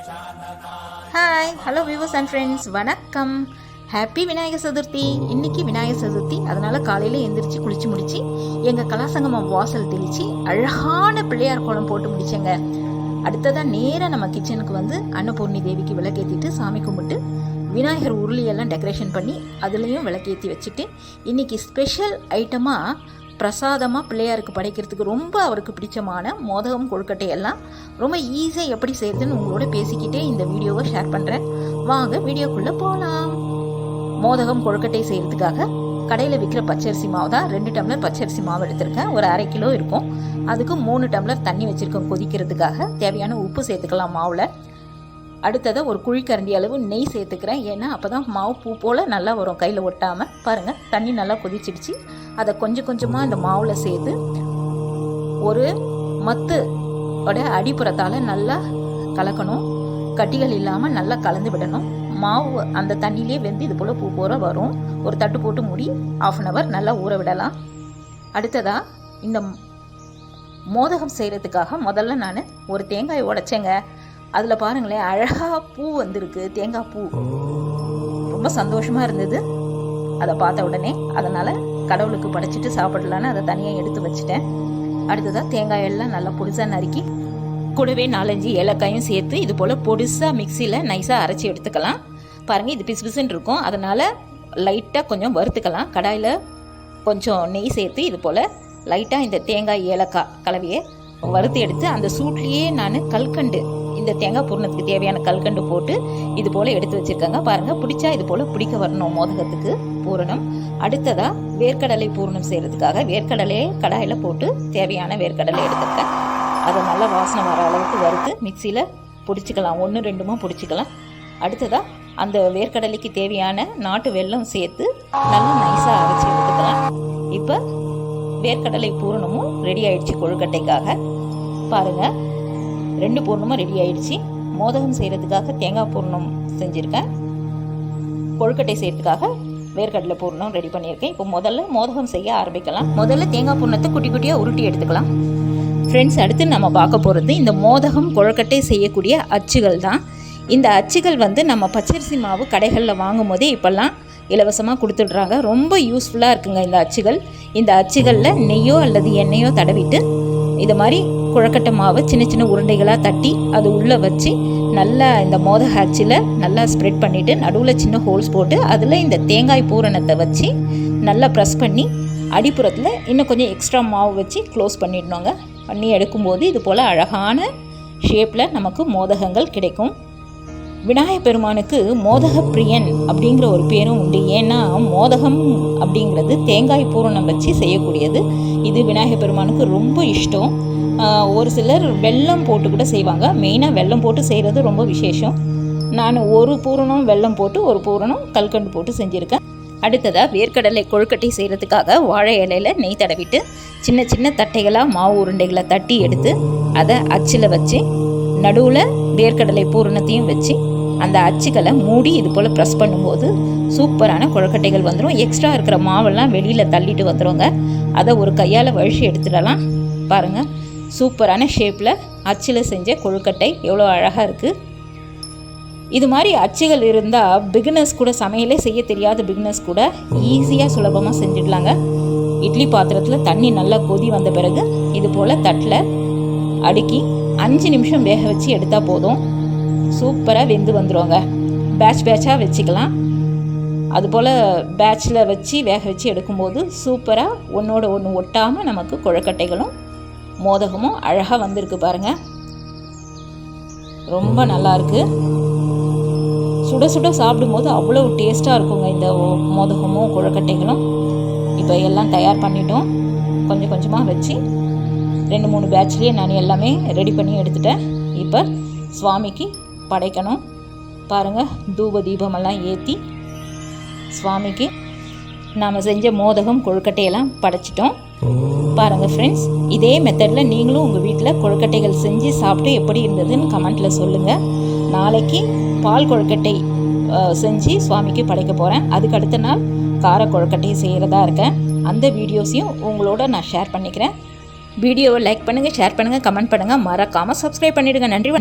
Hi hello viewers and friends, வணக்கம். Happy Vinayagar Chaturthi. இன்னைக்கு விநாயகர் சதுர்த்தி, அதனால காலையில் எந்திரிச்சு குளிச்சு முடிச்சு எங்கள் கலாசங்கமம் வாசல் தெளித்து அழகான பிள்ளையார் கோலம் போட்டு முடிச்சேங்க. அடுத்ததாக நேராக நம்ம கிச்சனுக்கு வந்து அன்னபூர்ணி தேவிக்கு விளக்கேற்றிட்டு சாமி கும்பிட்டு விநாயகர் உருளியெல்லாம் டெக்கரேஷன் பண்ணி அதுலேயும் விளக்கேற்றி வச்சுட்டு இன்றைக்கி ஸ்பெஷல் ஐட்டமாக பிரசாதமாக பிள்ளையாருக்கு படைக்கிறதுக்கு ரொம்ப அவருக்கு பிடிச்சமான மோதகம் கொழுக்கட்டையெல்லாம் ரொம்ப ஈஸியாக எப்படி செய்யறதுன்னு உங்களோட பேசிக்கிட்டே இந்த வீடியோவை ஷேர் பண்ணுறேன். வாங்க வீடியோக்குள்ளே போகலாம். மோதகம் கொழுக்கட்டை செய்கிறதுக்காக கடையில் விற்கிற பச்சரிசி மாவு தான் 2 டம்ளர் பச்சரிசி மாவு எடுத்திருக்கேன். ஒரு 1/2 கிலோ இருக்கும். அதுக்கு 3 டம்ளர் தண்ணி வச்சுருக்கோம் கொதிக்கிறதுக்காக. தேவையான உப்பு சேர்த்துக்கலாம் மாவில். அடுத்ததாக ஒரு குழிக்கரண்டி அளவு நெய் சேர்த்துக்கிறேன். ஏன்னா அப்போ தான் மாவு பூ போல் நல்லா வரும், கையில் ஒட்டாமல். பாருங்கள், தண்ணி நல்லா கொதிச்சிடுச்சு. அதை கொஞ்சம் கொஞ்சமாக இந்த மாவில் சேர்த்து ஒரு மத்தோட அடிப்புறத்தால் நல்லா கலக்கணும். கட்டிகள் இல்லாமல் நல்லா கலந்து விடணும். மாவு அந்த தண்ணியிலே வெந்து இது போல் பூ போல வரும். ஒரு தட்டு போட்டு மூடி 1/2 hour நல்லா ஊற விடலாம். அடுத்ததாக இந்த மோதகம் செய்கிறதுக்காக முதல்ல நான் ஒரு தேங்காய் உடைச்சேங்க. அதில் பாருங்களேன், அழகாக பூ வந்திருக்கு, தேங்காய் பூ. ரொம்ப சந்தோஷமாக இருந்தது அதை பார்த்த உடனே. அதனால் கடவுளுக்கு படைச்சிட்டு சாப்பிடலான்னு அதை தனியாக எடுத்து வச்சுட்டேன். அடுத்ததாக தேங்காயெல்லாம் நல்லா பொடிசாக நறுக்கி கூடவே 4-5 ஏலக்காயும் சேர்த்து இது போல் பொடிசாக மிக்சியில் நைஸாக அரைச்சி எடுத்துக்கலாம். பாருங்கள், இது பிசு பிசுன்னு இருக்கும். அதனால் லைட்டாக கொஞ்சம் வறுத்துக்கலாம். கடாயில் கொஞ்சம் நெய் சேர்த்து இது போல் லைட்டாக இந்த தேங்காய் ஏலக்காய் கலவையை வறுத்து எடுத்து அந்த சூட்லேயே நான் கல்கண்டு, இந்த தேங்காய் பூரணத்துக்கு தேவையான கல்கண்டு போட்டு இது போல் எடுத்து வச்சுருக்காங்க. பாருங்கள், பிடிச்சா இது போல் பிடிக்க வரணும் மோதகத்துக்கு பூரணம். அடுத்ததாக வேர்க்கடலை பூரணம் செய்கிறதுக்காக வேர்க்கடலையை கடாயில் போட்டு தேவையான வேர்க்கடலை எடுத்துருக்கேன். அதை நல்லா வாசனை வர அளவுக்கு வறுத்து மிக்சியில் பிடிச்சிக்கலாம். 1-2 பிடிச்சிக்கலாம். அடுத்ததாக அந்த வேர்க்கடலைக்கு தேவையான நாட்டு வெல்லம் சேர்த்து நல்லா நைஸாக அரைச்சி எடுத்துக்கலாம். இப்போ வேர்க்கடலை பூரணமும் ரெடி ஆயிடுச்சு கொழுக்கட்டைக்காக. பாருங்கள், 2 பூரணமும் ரெடி ஆயிடுச்சு. மோதகம் செய்கிறதுக்காக தேங்காய் பூரணம் செஞ்சுருக்கேன். கொழுக்கட்டை செய்கிறதுக்காக வேர்க்கடலை பூரணம் ரெடி பண்ணியிருக்கேன். இப்போ முதல்ல மோதகம் செய்ய ஆரம்பிக்கலாம். முதல்ல தேங்காய் பூரணத்தை குட்டி குட்டியாக உருட்டி எடுத்துக்கலாம். ஃப்ரெண்ட்ஸ், அடுத்து நம்ம பார்க்க போகிறது இந்த மோதகம் கொழுக்கட்டை செய்யக்கூடிய அச்சுகள் தான். இந்த அச்சுகள் வந்து நம்ம பச்சரிசி மாவு கடைகளில் வாங்கும் போதே இப்போல்லாம் இலவசமாக கொடுத்துட்றாங்க. ரொம்ப யூஸ்ஃபுல்லாக இருக்குங்க இந்த அச்சுகள். இந்த அச்சுகளில் நெய்யோ அல்லது எண்ணெயோ தடவிட்டு இது மாதிரி குழக்கட்டை மாவை சின்ன சின்ன உருண்டைகளாக தட்டி அது உள்ளே வச்சு நல்லா இந்த மோதக அச்சில் நல்லா ஸ்ப்ரெட் பண்ணிவிட்டு நடுவில் சின்ன ஹோல்ஸ் போட்டு அதில் இந்த தேங்காய் பூரணத்தை வச்சு நல்லா ப்ரெஸ் பண்ணி அடிப்புறத்தில் இன்னும் கொஞ்சம் எக்ஸ்ட்ரா மாவு வச்சு க்ளோஸ் பண்ணிடணுங்க. பண்ணி எடுக்கும்போது இது போல் அழகான ஷேப்பில் நமக்கு மோதகங்கள் கிடைக்கும். விநாயகர் பெருமானுக்கு மோதக பிரியன் அப்படிங்கிற ஒரு பேரும் உண்டு. ஏன்னா மோதகம் அப்படிங்கிறது தேங்காய் பூரணம் வச்சு செய்யக்கூடியது. இது விநாயகர் பெருமானுக்கு ரொம்ப இஷ்டம். ஒரு சிலர் வெல்லம் போட்டு கூட செய்வாங்க. மெயினாக வெல்லம் போட்டு செய்கிறது ரொம்ப விசேஷம். நான் ஒரு பூரணம் வெல்லம் போட்டு ஒரு பூரணம் கல்கண்டு போட்டு செஞ்சுருக்கேன். அடுத்ததாக வேர்க்கடலை கொழுக்கட்டை செய்கிறதுக்காக வாழை இலையில் நெய் தடவிட்டு சின்ன சின்ன தட்டைகளாக மாவு உருண்டைகளை தட்டி எடுத்து அதை அச்சில் வச்சு நடுவில் வேர்க்கடலை பூரணத்தையும் வச்சு அந்த அச்சுக்களை மூடி இது போல் ப்ரெஸ் பண்ணும்போது சூப்பரான கொழுக்கட்டைகள் வந்துடும். எக்ஸ்ட்ரா இருக்கிற மாவெல்லாம் வெளியில் தள்ளிட்டு வந்துடுங்க. அதை ஒரு கையால் வழிச்சு எடுத்துடலாம். பாருங்கள், சூப்பரான ஷேப்பில் அச்சில் செஞ்ச கொழுக்கட்டை எவ்வளோ அழகாக இருக்குது. இது மாதிரி அச்சுகள் இருந்தால் பிகினர்ஸ் கூட, சமையலே செய்ய தெரியாத பிகினர்ஸ் கூட ஈஸியாக சுலபமாக செஞ்சிடலாங்க. இட்லி பாத்திரத்தில் தண்ணி நல்லா கொதி வந்த பிறகு இது போல் தட்டில் அடுக்கி 5 நிமிஷம் வேக வச்சு எடுத்தால் போதும். சூப்பராக வெந்து வந்துடுவாங்க. பேட்சாக வச்சுக்கலாம். அதுபோல் பேட்சில் வச்சு வேக வச்சு எடுக்கும்போது சூப்பராக ஒன்றோட ஒன்று ஒட்டாமல் நமக்கு கொழுக்கட்டைகளும் மோதகமும் அழகாக வந்திருக்கு. பாருங்கள், ரொம்ப நல்லாயிருக்கு. சுட சுட சாப்பிடும்போது அவ்வளோ டேஸ்ட்டாக இருக்குங்க இந்த மோதகமும் கொழுக்கட்டைகளும். இப்போ எல்லாம் தயார் பண்ணிட்டோம். கொஞ்சம் கொஞ்சமாக வச்சு 2-3 பேட்ச்லேயே நான் எல்லாமே ரெடி பண்ணி எடுத்துட்டேன். இப்போ சுவாமிக்கு படைக்கணும். பாருங்கள், தூப தீபமெல்லாம் ஏற்றி சுவாமிக்கு நாம் செஞ்ச மோதகம் கொழுக்கட்டையெல்லாம் படைச்சிட்டோம். பாருங்கள் ஃப்ரெண்ட்ஸ், இதே மெத்தடில் நீங்களும் உங்கள் வீட்டில் கொழுக்கட்டைகள் செஞ்சு சாப்பிட்டு எப்படி இருந்ததுன்னு கமெண்ட்டில் சொல்லுங்கள். நாளைக்கு பால் கொழுக்கட்டை செஞ்சு சுவாமிக்கு படைக்க போகிறேன். அதுக்கு அடுத்த நாள் கார கொழுக்கட்டை செய்கிறதா இருக்கேன். அந்த வீடியோஸையும் உங்களோட நான் ஷேர் பண்ணிக்கிறேன். வீடியோவை லைக் பண்ணுங்கள், ஷேர் பண்ணுங்கள், கமெண்ட் பண்ணுங்கள், மறக்காமல் சப்ஸ்கிரைப் பண்ணிவிடுங்க. நன்றி.